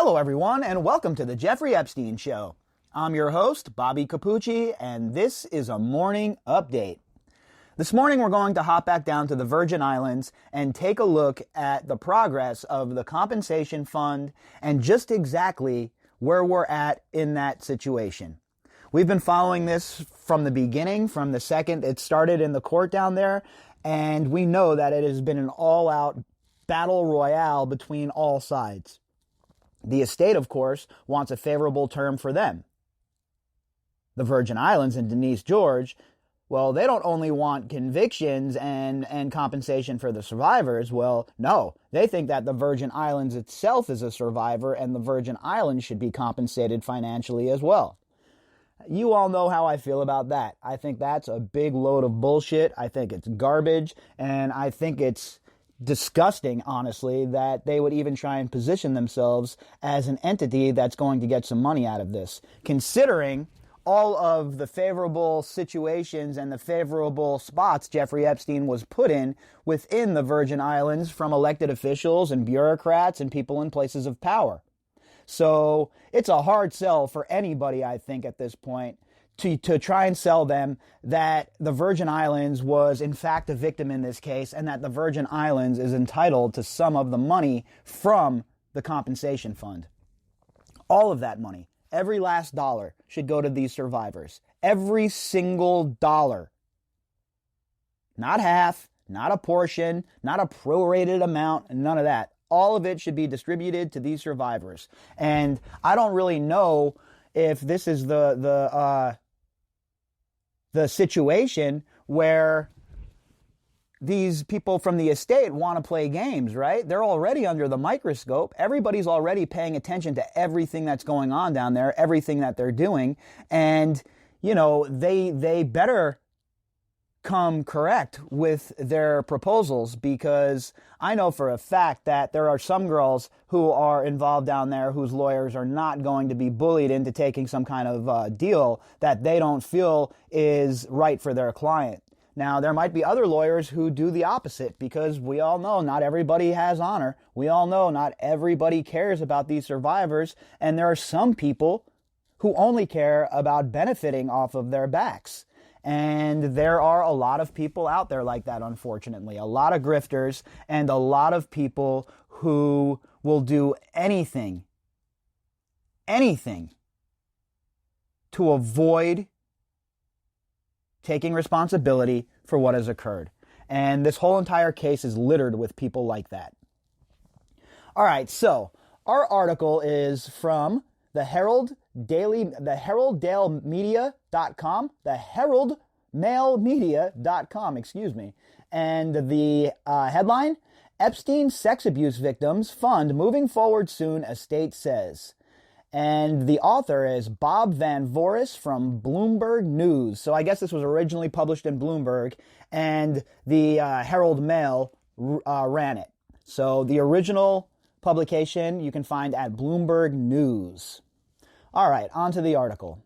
Hello, everyone, and welcome to the Jeffrey Epstein Show. I'm your host, Bobbycapucci, and this is a morning update. This morning, we're going to hop back down to the Virgin Islands and take a look at the progress of the compensation fund and just exactly where we're at in that situation. We've been following this from the beginning, from the second it started in the court down there, and we know that it has been an all-out battle royale between all sides. The estate, of course, wants a favorable term for them. The Virgin Islands and Denise George, well, they don't only want convictions and compensation for the survivors. Well, no, they think that the Virgin Islands itself is a survivor and the Virgin Islands should be compensated financially as well. You all know how I feel about that. I think that's a big load of bullshit. I think it's garbage, and I think it's disgusting, honestly, that they would even try and position themselves as an entity that's going to get some money out of this, considering all of the favorable situations and the favorable spots Jeffrey Epstein was put in within the Virgin Islands from elected officials and bureaucrats and people in places of power. So it's a hard sell for anybody, I think, at this point, to try and sell them that the Virgin Islands was in fact a victim in this case and that the Virgin Islands is entitled to some of the money from the compensation fund. All of that money, every last dollar, should go to these survivors. Every single dollar. Not half, not a portion, not a prorated amount, none of that. All of it should be distributed to these survivors. And I don't really know if this is the situation where these people from the estate want to play games, right? They're already under the microscope. Everybody's already paying attention to everything that's going on down there, everything that they're doing. And, you know, they better come correct with their proposals, because I know for a fact that there are some girls who are involved down there whose lawyers are not going to be bullied into taking some kind of deal that they don't feel is right for their client. Now, there might be other lawyers who do the opposite, because we all know not everybody has honor. We all know not everybody cares about these survivors, and there are some people who only care about benefiting off of their backs. And there are a lot of people out there like that, unfortunately. A lot of grifters and a lot of people who will do anything to avoid taking responsibility for what has occurred. And this whole entire case is littered with people like that. All right, so our article is from the heraldmailmedia.com, excuse me. And the headline, Epstein Sex Abuse Victims Fund Moving Forward Soon, Estate Says. And the author is Bob Van Voris from Bloomberg News. So I guess this was originally published in Bloomberg, and the Herald Mail ran it. So the original publication you can find at Bloomberg News. All right, on to the article.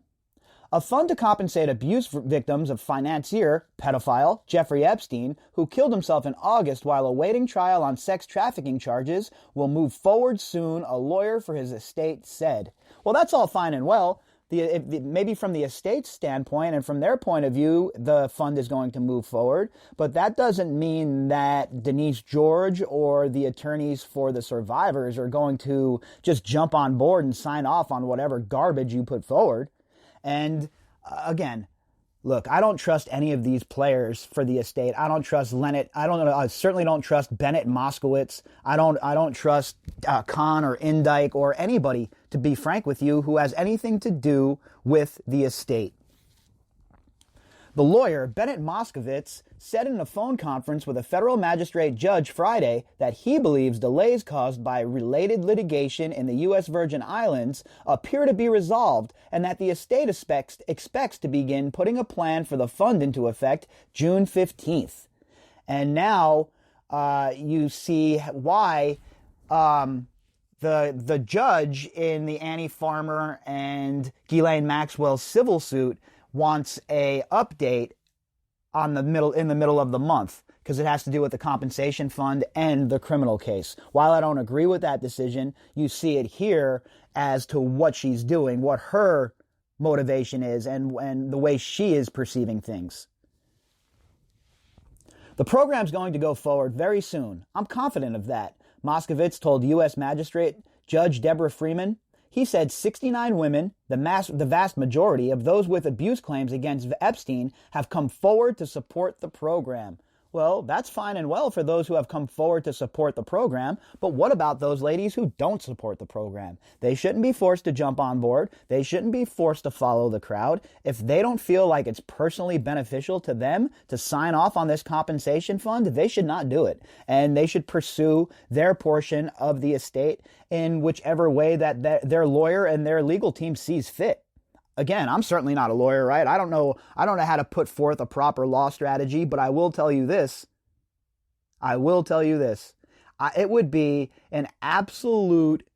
A fund to compensate abuse victims of financier, pedophile, Jeffrey Epstein, who killed himself in August while awaiting trial on sex trafficking charges, will move forward soon, a lawyer for his estate said. Well, that's all fine and well. Maybe from the estate's standpoint and from their point of view, the fund is going to move forward. But that doesn't mean that Denise George or the attorneys for the survivors are going to just jump on board and sign off on whatever garbage you put forward. And again, look, I don't trust any of these players for the estate. I don't trust Leonard. I certainly don't trust Bennet Moskowitz. I don't trust Khan or Indike or anybody, to be frank with you, who has anything to do with the estate. The lawyer, Bennet Moskowitz, said in a phone conference with a federal magistrate judge Friday that he believes delays caused by related litigation in the U.S. Virgin Islands appear to be resolved, and that the estate expects to begin putting a plan for the fund into effect June 15th. And now you see why the judge in the Annie Farmer and Ghislaine Maxwell civil suit wants a update in the middle of the month, because it has to do with the compensation fund and the criminal case. While I don't agree with that decision, you see it here as to what she's doing, what her motivation is, and the way she is perceiving things. The program's going to go forward very soon. I'm confident of that. Moskowitz told U.S. Magistrate Judge Deborah Freeman. He said 69 women, the vast majority of those with abuse claims against Epstein, have come forward to support the program. Well, that's fine and well for those who have come forward to support the program, but what about those ladies who don't support the program? They shouldn't be forced to jump on board. They shouldn't be forced to follow the crowd. If they don't feel like it's personally beneficial to them to sign off on this compensation fund, they should not do it. And they should pursue their portion of the estate in whichever way that their lawyer and their legal team sees fit. Again, I'm certainly not a lawyer, right? I don't know how to put forth a proper law strategy, but I will tell you this. It would be an absolute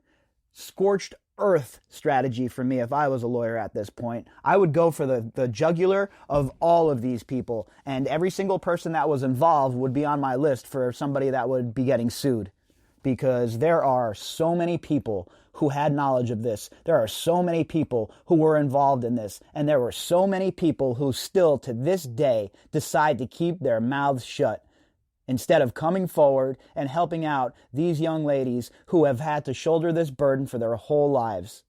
scorched earth strategy for me if I was a lawyer at this point. I would go for the jugular of all of these people, and every single person that was involved would be on my list for somebody that would be getting sued. Because there are so many people who had knowledge of this. There are so many people who were involved in this. And there were so many people who still, to this day, decide to keep their mouths shut instead of coming forward and helping out these young ladies who have had to shoulder this burden for their whole lives.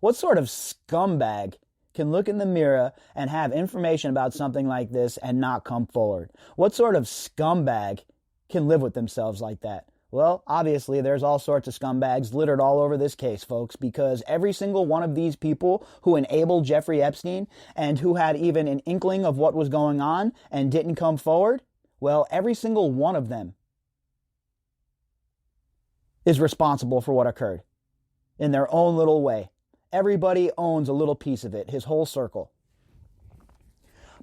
What sort of scumbag can look in the mirror and have information about something like this and not come forward? What sort of scumbag can live with themselves like that? Well, obviously, there's all sorts of scumbags littered all over this case, folks, because every single one of these people who enabled Jeffrey Epstein and who had even an inkling of what was going on and didn't come forward, well, every single one of them is responsible for what occurred in their own little way. Everybody owns a little piece of it, his whole circle.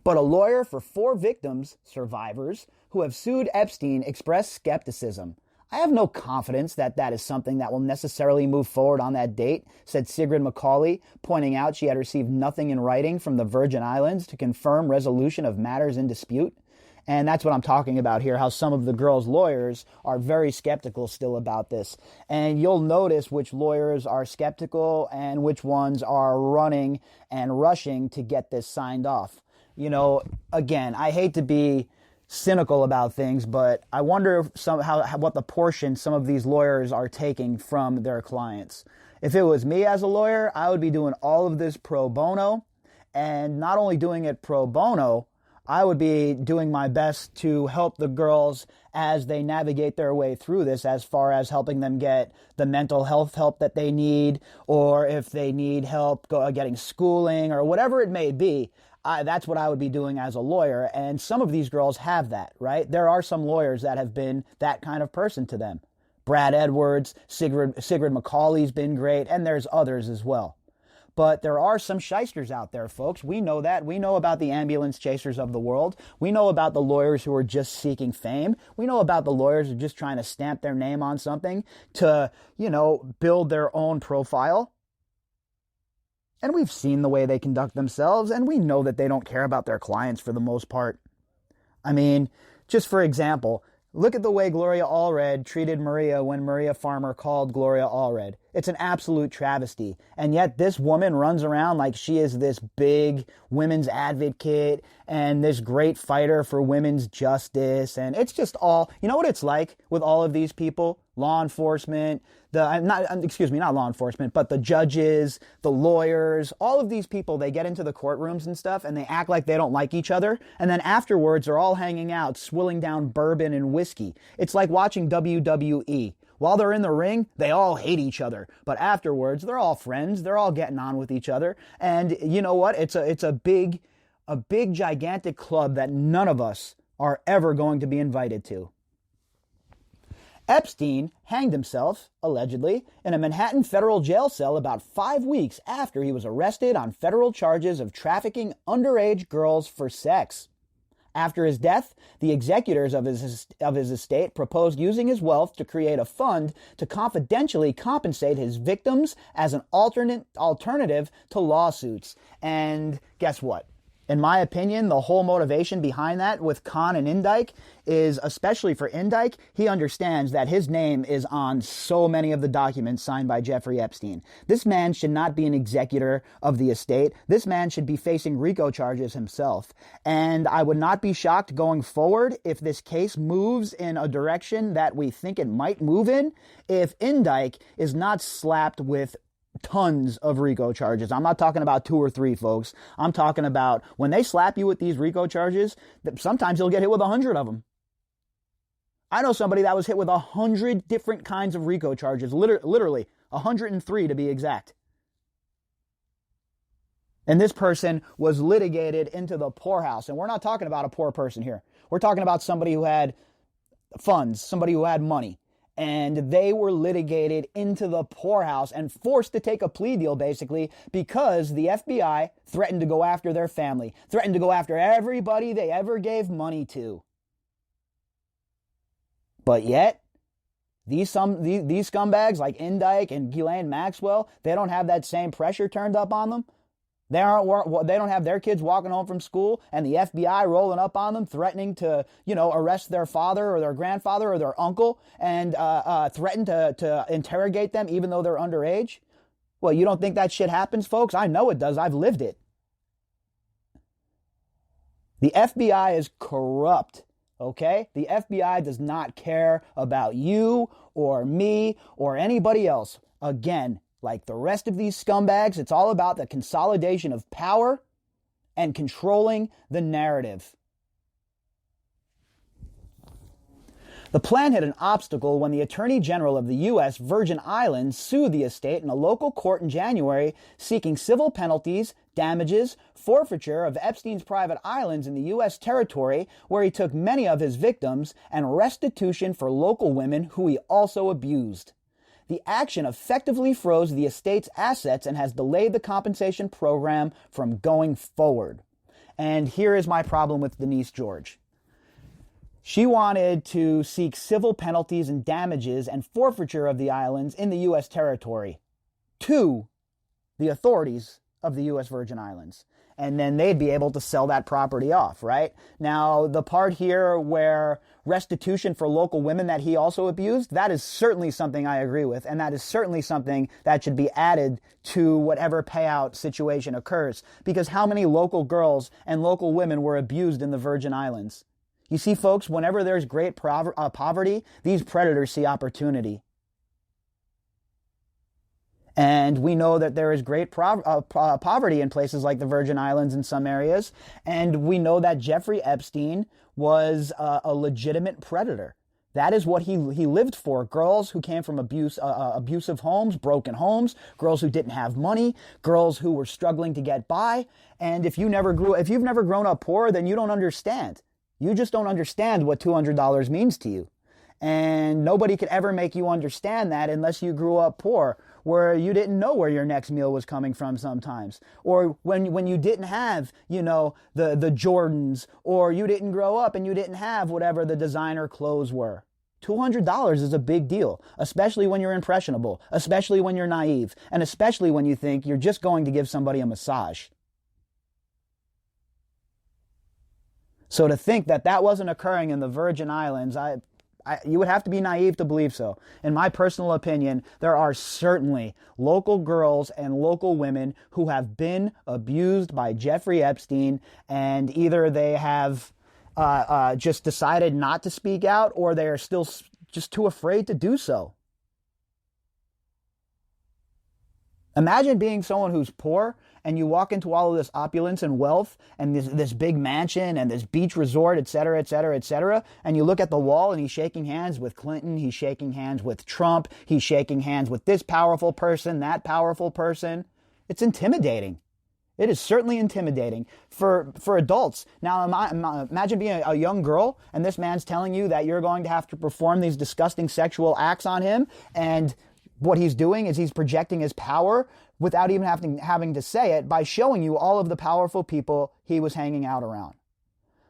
But a lawyer for 4 victims, survivors, who have sued Epstein expressed skepticism. I have no confidence that that is something that will necessarily move forward on that date, said Sigrid McCawley, pointing out she had received nothing in writing from the Virgin Islands to confirm resolution of matters in dispute. And that's what I'm talking about here, how some of the girls' lawyers are very skeptical still about this. And you'll notice which lawyers are skeptical and which ones are running and rushing to get this signed off. You know, again, I hate to be cynical about things, but I wonder what the portion some of these lawyers are taking from their clients. If it was me as a lawyer, I would be doing all of this pro bono, and not only doing it pro bono, I would be doing my best to help the girls as they navigate their way through this, as far as helping them get the mental health help that they need, or if they need help getting schooling or whatever it may be. That's what I would be doing as a lawyer, and some of these girls have that, right? There are some lawyers that have been that kind of person to them. Brad Edwards, Sigrid McCawley's been great, and there's others as well. But there are some shysters out there, folks. We know that. We know about the ambulance chasers of the world. We know about the lawyers who are just seeking fame. We know about the lawyers who are just trying to stamp their name on something to, build their own profile. And we've seen the way they conduct themselves, and we know that they don't care about their clients for the most part. I mean, just for example, look at the way Gloria Allred treated Maria when Maria Farmer called Gloria Allred. It's an absolute travesty. And yet this woman runs around like she is this big women's advocate and this great fighter for women's justice. And it's just all, you know what it's like with all of these people? Law enforcement, not law enforcement, but the judges, the lawyers, all of these people, they get into the courtrooms and stuff and they act like they don't like each other. And then afterwards, they're all hanging out, swilling down bourbon and whiskey. It's like watching WWE. While they're in the ring, they all hate each other. But afterwards, they're all friends. They're all getting on with each other. And you know what? It's a big, gigantic club that none of us are ever going to be invited to. Epstein hanged himself, allegedly, in a Manhattan federal jail cell about 5 weeks after he was arrested on federal charges of trafficking underage girls for sex. After his death, the executors of his estate proposed using his wealth to create a fund to confidentially compensate his victims as an alternative to lawsuits. And guess what? In my opinion, the whole motivation behind that with Khan and Indike is, especially for Indike, he understands that his name is on so many of the documents signed by Jeffrey Epstein. This man should not be an executor of the estate. This man should be facing RICO charges himself. And I would not be shocked going forward if this case moves in a direction that we think it might move in, if Indike is not slapped with tons of RICO charges. I'm not talking about 2 or 3, folks. I'm talking about when they slap you with these RICO charges, sometimes you'll get hit with 100 of them. I know somebody that was hit with 100 different kinds of RICO charges, literally 103 to be exact. And this person was litigated into the poorhouse. And we're not talking about a poor person here. We're talking about somebody who had funds, somebody who had money. And they were litigated into the poorhouse and forced to take a plea deal, basically, because the FBI threatened to go after their family, threatened to go after everybody they ever gave money to. But yet, these scumbags like Indike and Ghislaine Maxwell, they don't have that same pressure turned up on them. They don't have their kids walking home from school and the FBI rolling up on them, threatening to, arrest their father or their grandfather or their uncle and threaten to interrogate them even though they're underage. Well, you don't think that shit happens, folks? I know it does. I've lived it. The FBI is corrupt, okay? The FBI does not care about you or me or anybody else. Again, like the rest of these scumbags, it's all about the consolidation of power and controlling the narrative. The plan hit an obstacle when the Attorney General of the U.S. Virgin Islands sued the estate in a local court in January, seeking civil penalties, damages, forfeiture of Epstein's private islands in the U.S. territory where he took many of his victims, and restitution for local women who he also abused. The action effectively froze the estate's assets and has delayed the compensation program from going forward. And here is my problem with Denise George. She wanted to seek civil penalties and damages and forfeiture of the islands in the U.S. territory to the authorities of the U.S. Virgin Islands. And then they'd be able to sell that property off, right? Now, the part here where restitution for local women that he also abused, that is certainly something I agree with. And that is certainly something that should be added to whatever payout situation occurs. Because how many local girls and local women were abused in the Virgin Islands? You see, folks, whenever there's great poverty, these predators see opportunity. And we know that there is great poverty in places like the Virgin Islands in some areas. And we know that Jeffrey Epstein was a legitimate predator. That is what he lived for. Girls who came from abusive homes, broken homes, girls who didn't have money, girls who were struggling to get by. And if you've never grown up poor, then you don't understand. You just don't understand what $200 means to you. And nobody could ever make you understand that unless you grew up poor, where you didn't know where your next meal was coming from sometimes. Or when you didn't have, the Jordans, or you didn't grow up and you didn't have whatever the designer clothes were. $200 is a big deal, especially when you're impressionable, especially when you're naive, and especially when you think you're just going to give somebody a massage. So to think that that wasn't occurring in the Virgin Islands, you would have to be naive to believe so. In my personal opinion, there are certainly local girls and local women who have been abused by Jeffrey Epstein, and either they have just decided not to speak out, or they are still just too afraid to do so. Imagine being someone who's poor and you walk into all of this opulence and wealth and this big mansion and this beach resort, et cetera, et cetera, et cetera. And you look at the wall and he's shaking hands with Clinton. He's shaking hands with Trump. He's shaking hands with this powerful person, that powerful person. It's intimidating. It is certainly intimidating for adults. Now, imagine being a young girl and this man's telling you that you're going to have to perform these disgusting sexual acts on him, and what he's doing is he's projecting his power without even having to say it by showing you all of the powerful people he was hanging out around.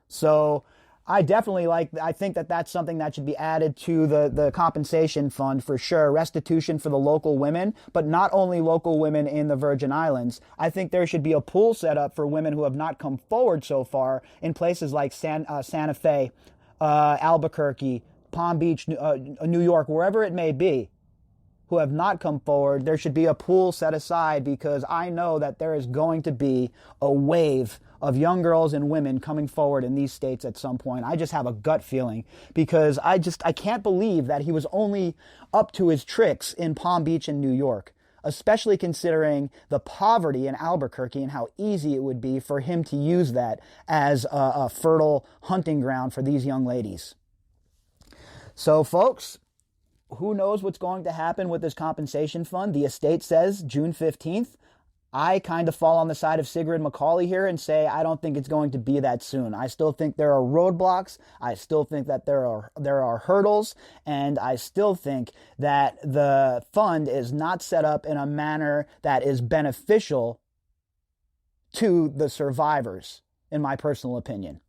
So I think that that's something that should be added to the compensation fund for sure. Restitution for the local women, but not only local women in the Virgin Islands. I think there should be a pool set up for women who have not come forward so far in places like Santa Fe, Albuquerque, Palm Beach, New York, wherever it may be, who have not come forward. There should be a pool set aside because I know that there is going to be a wave of young girls and women coming forward in these states at some point. I just have a gut feeling because I can't believe that he was only up to his tricks in Palm Beach and New York, especially considering the poverty in Albuquerque and how easy it would be for him to use that as a fertile hunting ground for these young ladies. So, folks, who knows what's going to happen with this compensation fund? The estate says June 15th. I kind of fall on the side of Sigrid McCawley here and say I don't think it's going to be that soon. I still think there are roadblocks. I still think that there are hurdles, and I still think that the fund is not set up in a manner that is beneficial to the survivors, in my personal opinion.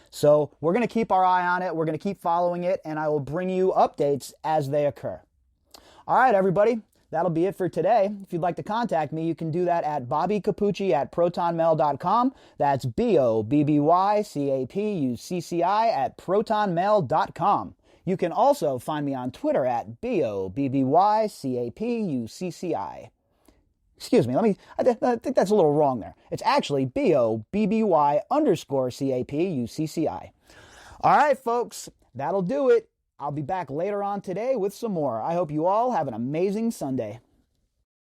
So we're going to keep our eye on it. We're going to keep following it, and I will bring you updates as they occur. All right, everybody. That'll be it for today. If you'd like to contact me, you can do that at bobbycapucci@protonmail.com. That's BOBBYCAPUCCI@protonmail.com. You can also find me on Twitter at BOBBYCAPUCCI. Excuse me, I think that's a little wrong there. It's actually BOBBY_CAPUCCI. All right, folks, that'll do it. I'll be back later on today with some more. I hope you all have an amazing Sunday.